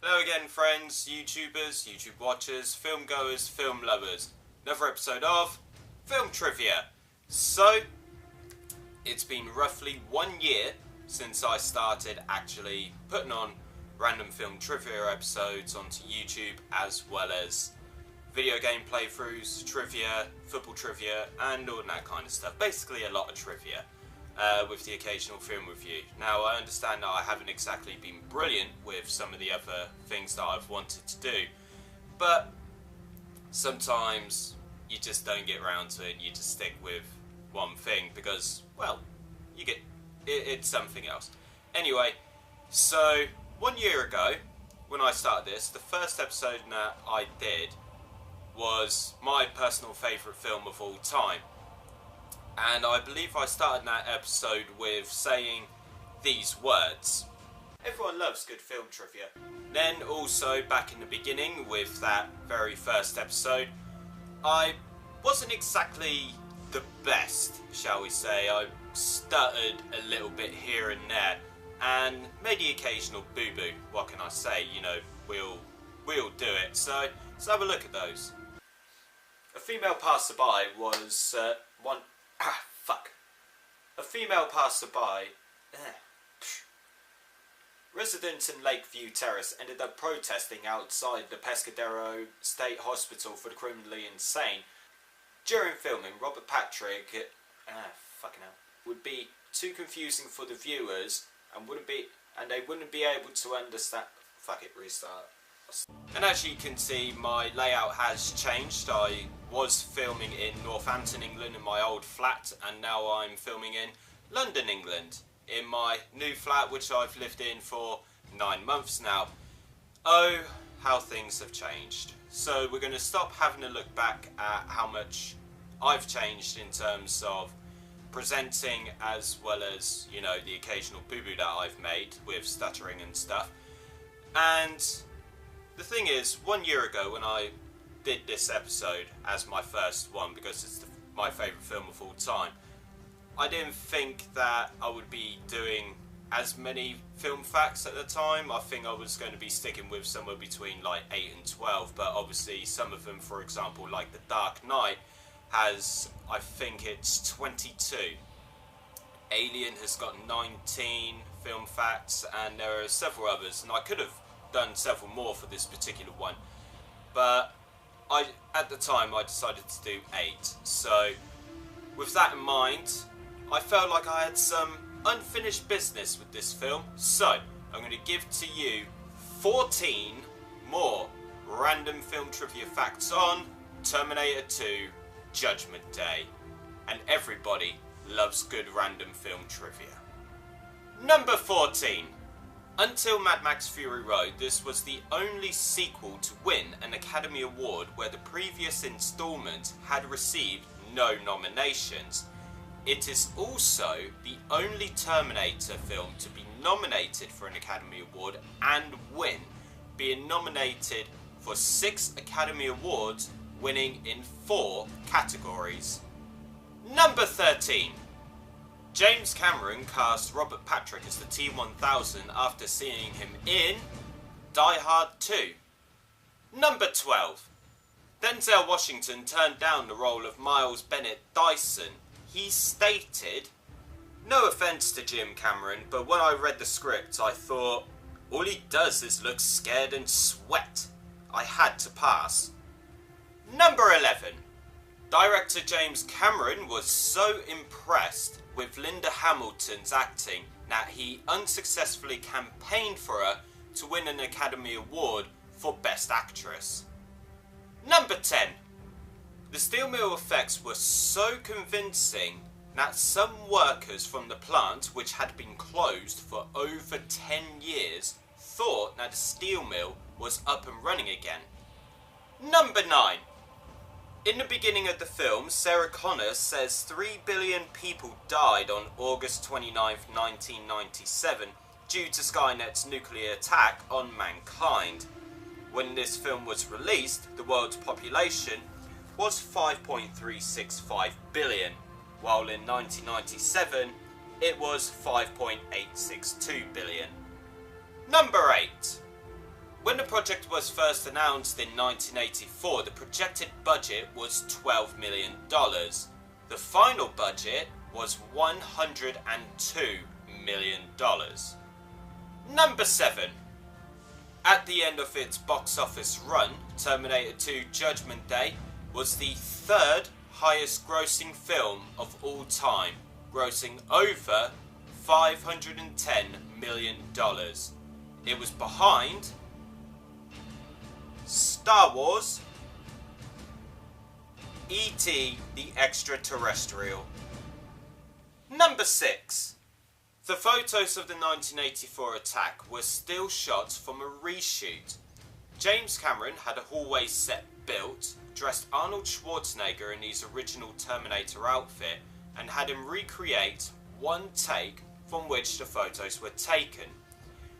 Hello again, friends, YouTubers, YouTube watchers, film goers, film lovers. Another episode of Film Trivia. So, it's been roughly 1 year since I started actually putting on random film trivia episodes onto YouTube, as well as video game playthroughs, trivia, football trivia, and all that kind of stuff. Basically a lot of trivia. With the occasional film review. Now, I understand that I haven't exactly been brilliant with some of the other things that I've wanted to do, but sometimes you just don't get around to it and you just stick with one thing because, well, it's something else. Anyway, so 1 year ago, when I started this, the first episode that I did was my personal favourite film of all time. And I believe I started that episode with saying these words. Everyone loves good film trivia. Then also, back in the beginning with that very first episode, I wasn't exactly the best, shall we say. I stuttered a little bit here and there, and made the occasional boo-boo. What can I say? You know, we'll do it. So, let's have a look at those. A female passerby was A female passerby, residents in Lakeview Terrace ended up protesting outside the Pescadero State Hospital for the criminally insane. During filming, Robert Patrick, would be too confusing for the viewers and they wouldn't be able to understand. Restart. And as you can see, my layout has changed. I was filming in Northampton, England in my old flat, and now I'm filming in London, England in my new flat, which I've lived in for 9 months now. Oh, how things have changed. So we're going to stop having a look back at how much I've changed in terms of presenting, as well as, you know, the occasional boo-boo that I've made with stuttering and stuff. And the thing is, 1 year ago when I did this episode as my first one, because it's my favourite film of all time, I didn't think that I would be doing as many film facts at the time. I think I was going to be sticking with somewhere between like 8 and 12, but obviously some of them, for example, like The Dark Knight, has, I think it's 22. Alien has got 19 film facts, and there are several others, and I could have done several more for this particular one, but at the time I decided to do 8. So with that in mind, I felt like I had some unfinished business with this film, so I'm going to give to you 14 more random film trivia facts on Terminator 2 Judgment Day. And everybody loves good random film trivia. Number 14. Until Mad Max Fury Road, this was the only sequel to win an Academy Award where the previous installment had received no nominations. It is also the only Terminator film to be nominated for an Academy Award and win, being nominated for 6 Academy Awards, winning in 4 categories. Number 13. James Cameron cast Robert Patrick as the T-1000 after seeing him in Die Hard 2. Number 12. Denzel Washington turned down the role of Miles Bennett Dyson. He stated, "No offence to Jim Cameron, but when I read the script I thought, all he does is look scared and sweat. I had to pass." Number 11. Director James Cameron was so impressed with Linda Hamilton's acting that he unsuccessfully campaigned for her to win an Academy Award for Best Actress. Number 10. The steel mill effects were so convincing that some workers from the plant, which had been closed for over 10 years, thought that the steel mill was up and running again. Number 9. In the beginning of the film, Sarah Connor says 3 billion people died on August 29, 1997 due to Skynet's nuclear attack on mankind. When this film was released, the world's population was 5.365 billion, while in 1997 it was 5.862 billion. Number 8. When the project was first announced in 1984, the projected budget was $12 million. The final budget was $102 million. Number 7. At the end of its box office run, Terminator 2 Judgment Day was the third highest grossing film of all time, grossing over $510 million. It was behind Star Wars, E.T. the Extraterrestrial. Number 6. The photos of the 1984 attack were still shots from a reshoot. James Cameron had a hallway set built, dressed Arnold Schwarzenegger in his original Terminator outfit, and had him recreate one take from which the photos were taken.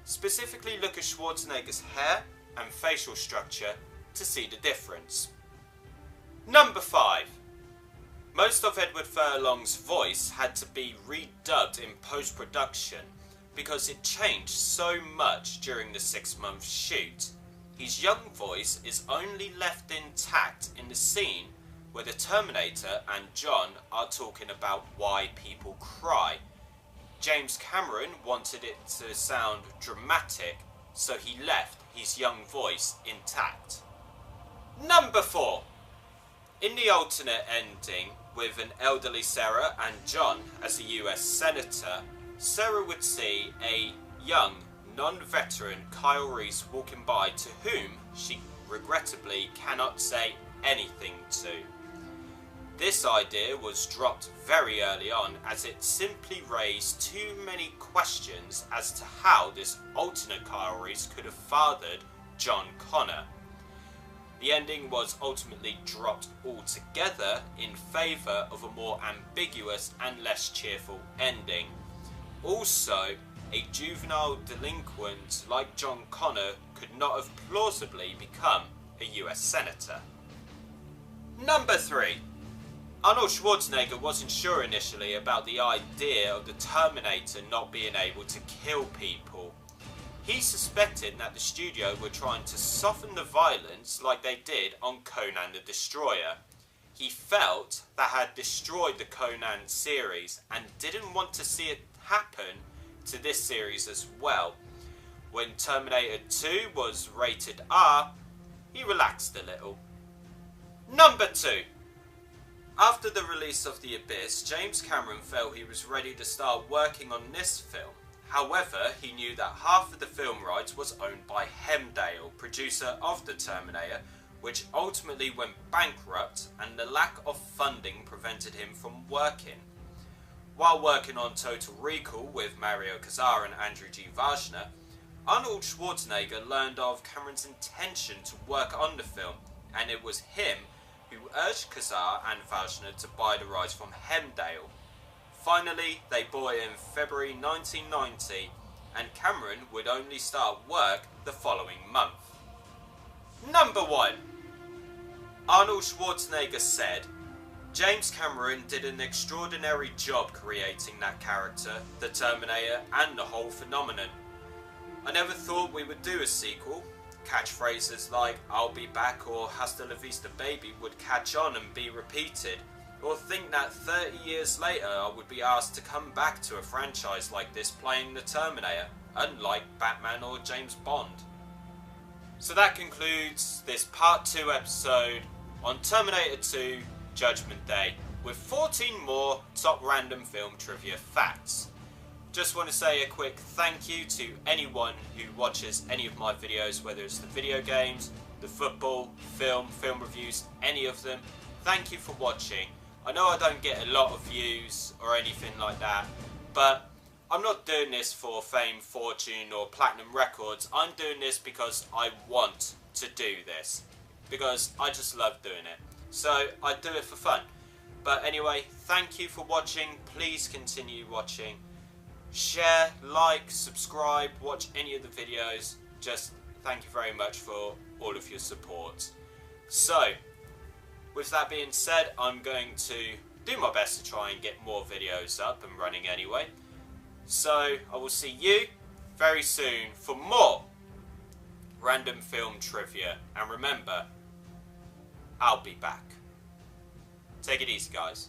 Specifically look at Schwarzenegger's hair and facial structure to see the difference. Number 5. Most of Edward Furlong's voice had to be redubbed in post-production because it changed so much during the 6-month shoot. His young voice is only left intact in the scene where the Terminator and John are talking about why people cry. James Cameron wanted it to sound dramatic, so he left his young voice intact. Number 4. In the alternate ending, with an elderly Sarah and John as a US Senator, Sarah would see a young, non-veteran Kyle Reese walking by to whom she regrettably cannot say anything to. This idea was dropped very early on as it simply raised too many questions as to how this alternate Kyle Reese could have fathered John Connor. The ending was ultimately dropped altogether in favour of a more ambiguous and less cheerful ending. Also, a juvenile delinquent like John Connor could not have plausibly become a US Senator. Number 3. Arnold Schwarzenegger wasn't sure initially about the idea of the Terminator not being able to kill people. He suspected that the studio were trying to soften the violence like they did on Conan the Destroyer. He felt that had destroyed the Conan series and didn't want to see it happen to this series as well. When Terminator 2 was rated R, he relaxed a little. Number 2. After the release of The Abyss, James Cameron felt he was ready to start working on this film. However, he knew that half of the film rights was owned by Hemdale, producer of The Terminator, which ultimately went bankrupt, and the lack of funding prevented him from working. While working on Total Recall with Mario Casar and Andrew G. Vajna, Arnold Schwarzenegger learned of Cameron's intention to work on the film, and it was him who urged Casar and Vajna to buy the rights from Hemdale. Finally, they bought it in February 1990, and Cameron would only start work the following month. Number 1. Arnold Schwarzenegger said, James Cameron did an extraordinary job creating that character, the Terminator, and the whole phenomenon. I never thought we would do a sequel. Catchphrases like "I'll be back" or "Hasta la vista baby" would catch on and be repeated. Or think that 30 years later I would be asked to come back to a franchise like this playing the Terminator, unlike Batman or James Bond. So that concludes this part 2 episode on Terminator 2 Judgment Day, with 14 more top random film trivia facts. Just want to say a quick thank you to anyone who watches any of my videos, whether it's the video games, the football, film reviews, any of them. Thank you for watching. I know I don't get a lot of views or anything like that, but I'm not doing this for fame, fortune or platinum records. I'm doing this because I want to do this, because I just love doing it. So I do it for fun. But anyway, thank you for watching. Please continue watching. Share, like, subscribe, watch any of the videos. Just thank you very much for all of your support. So, with that being said, I'm going to do my best to try and get more videos up and running anyway. So, I will see you very soon for more random film trivia. And remember, I'll be back. Take it easy, guys.